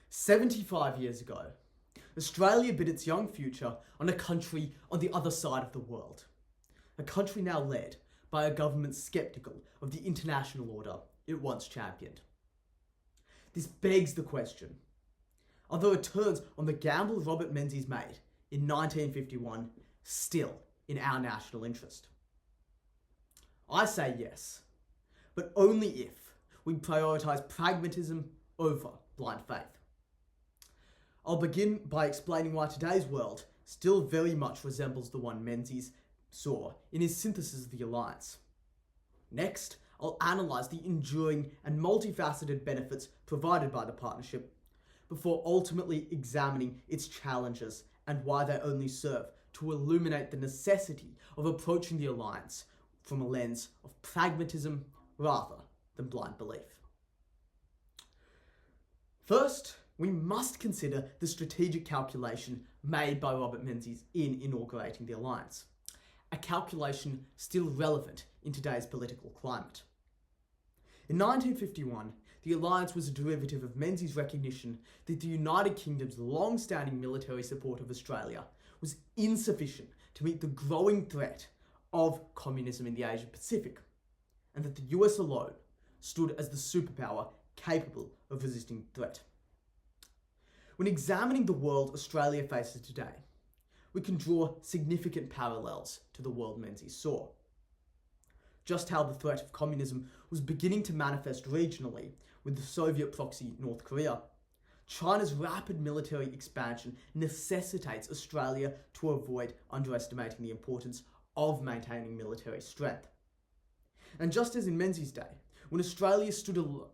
75 years ago, Australia bid its young future on a country on the other side of the world. A country now led by a government sceptical of the international order it once championed. This begs the question, are the returns on the gamble Robert Menzies made in 1951 still in our national interest? I say yes, but only if we prioritise pragmatism over blind faith. I'll begin by explaining why today's world still very much resembles the one Menzies saw in his synthesis of the Alliance. Next, I'll analyse the enduring and multifaceted benefits provided by the partnership, before ultimately examining its challenges and why they only serve to illuminate the necessity of approaching the Alliance from a lens of pragmatism rather than blind belief. First, we must consider the strategic calculation made by Robert Menzies in inaugurating the Alliance, a calculation still relevant in today's political climate. In 1951, the Alliance was a derivative of Menzies' recognition that the United Kingdom's long-standing military support of Australia was insufficient to meet the growing threat of communism in the Asia Pacific, and that the US alone stood as the superpower capable of resisting the threat. When examining the world Australia faces today, we can draw significant parallels to the world Menzies saw. Just how the threat of communism was beginning to manifest regionally with the Soviet proxy North Korea, China's rapid military expansion necessitates Australia to avoid underestimating the importance of maintaining military strength. And just as in Menzies' day, when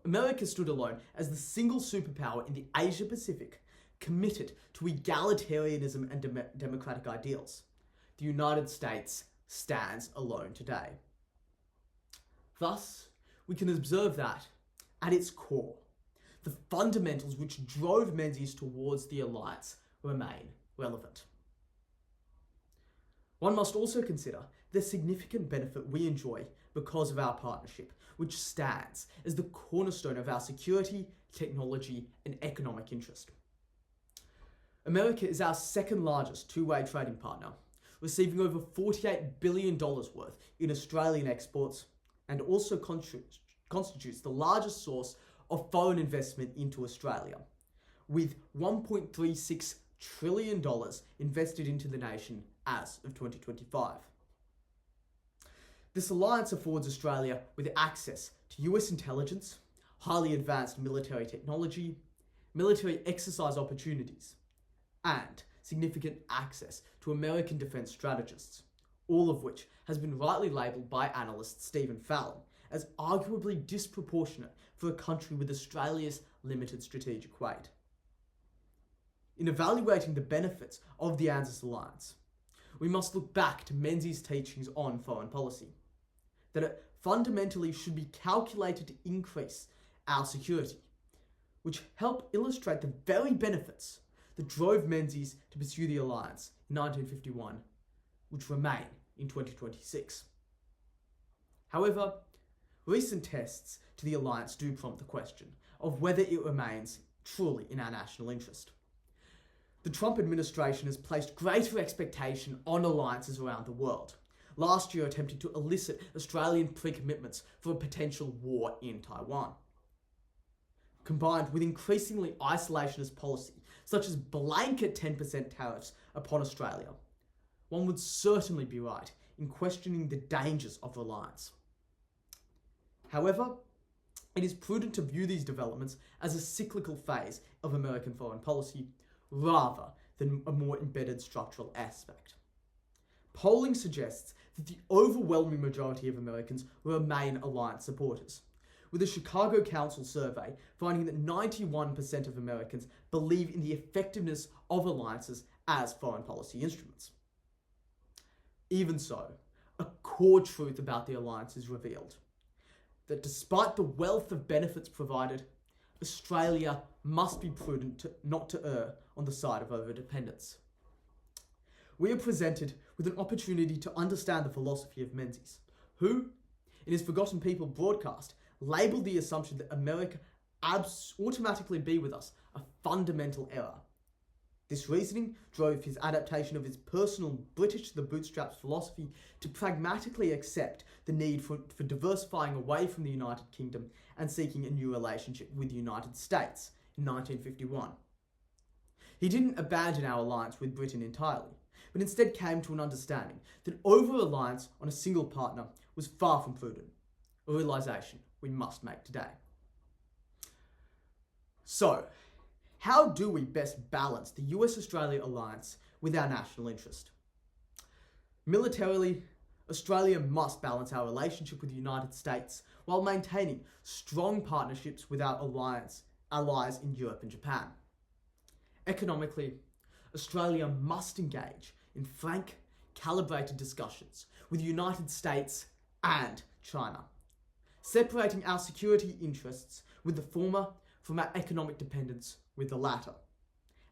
America stood alone as the single superpower in the Asia Pacific, committed to egalitarianism and democratic ideals, the United States stands alone today. Thus, we can observe that, at its core, the fundamentals which drove Menzies towards the Alliance remain relevant. One must also consider the significant benefit we enjoy because of our partnership, which stands as the cornerstone of our security, technology, and economic interest. America is our second largest two-way trading partner, receiving over $48 billion worth in Australian exports, and also constitutes the largest source of foreign investment into Australia, with $1.36 trillion invested into the nation as of 2025. This alliance affords Australia with access to US intelligence, highly advanced military technology, military exercise opportunities, and significant access to American defence strategists, all of which has been rightly labelled by analyst Stephen Fallon as arguably disproportionate for a country with Australia's limited strategic weight. In evaluating the benefits of the ANZUS alliance, we must look back to Menzies' teachings on foreign policy, that it fundamentally should be calculated to increase our security, which help illustrate the very benefits that drove Menzies to pursue the alliance in 1951, which remain in 2026. However, recent tests to the alliance do prompt the question of whether it remains truly in our national interest. The Trump administration has placed greater expectation on alliances around the world, last year attempting to elicit Australian pre-commitments for a potential war in Taiwan. Combined with increasingly isolationist policy, such as blanket 10% tariffs upon Australia, one would certainly be right in questioning the dangers of reliance. However, it is prudent to view these developments as a cyclical phase of American foreign policy rather than a more embedded structural aspect. Polling suggests that the overwhelming majority of Americans remain alliance supporters, with a Chicago Council survey finding that 91% of Americans believe in the effectiveness of alliances as foreign policy instruments. Even so, a core truth about the alliance is revealed, that despite the wealth of benefits provided, Australia must be prudent not to err on the side of overdependence. We are presented with an opportunity to understand the philosophy of Menzies, who, in his Forgotten People broadcast, labelled the assumption that America automatically be with us a fundamental error. This reasoning drove his adaptation of his personal British to the bootstraps philosophy to pragmatically accept the need for diversifying away from the United Kingdom and seeking a new relationship with the United States in 1951. He didn't abandon our alliance with Britain entirely, but instead came to an understanding that over-reliance on a single partner was far from prudent, a realisation we must make today. So, how do we best balance the US-Australia alliance with our national interest? Militarily, Australia must balance our relationship with the United States while maintaining strong partnerships with our allies in Europe and Japan. Economically, Australia must engage in frank, calibrated discussions with the United States and China, separating our security interests with the former from our economic dependence with the latter,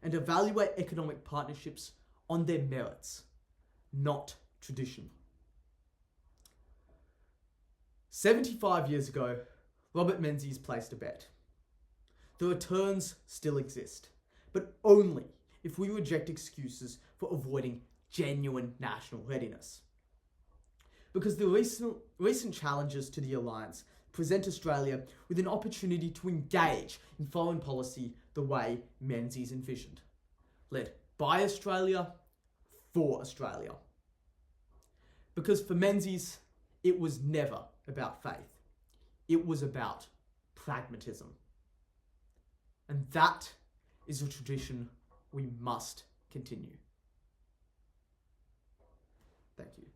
and evaluate economic partnerships on their merits, not tradition. 75 years ago, Robert Menzies placed a bet. The returns still exist, but only if we reject excuses for avoiding genuine national readiness. Because the recent challenges to the alliance present Australia with an opportunity to engage in foreign policy the way Menzies envisioned, led by Australia, for Australia. Because for Menzies, it was never about faith. It was about pragmatism. And that is a tradition we must continue. Thank you.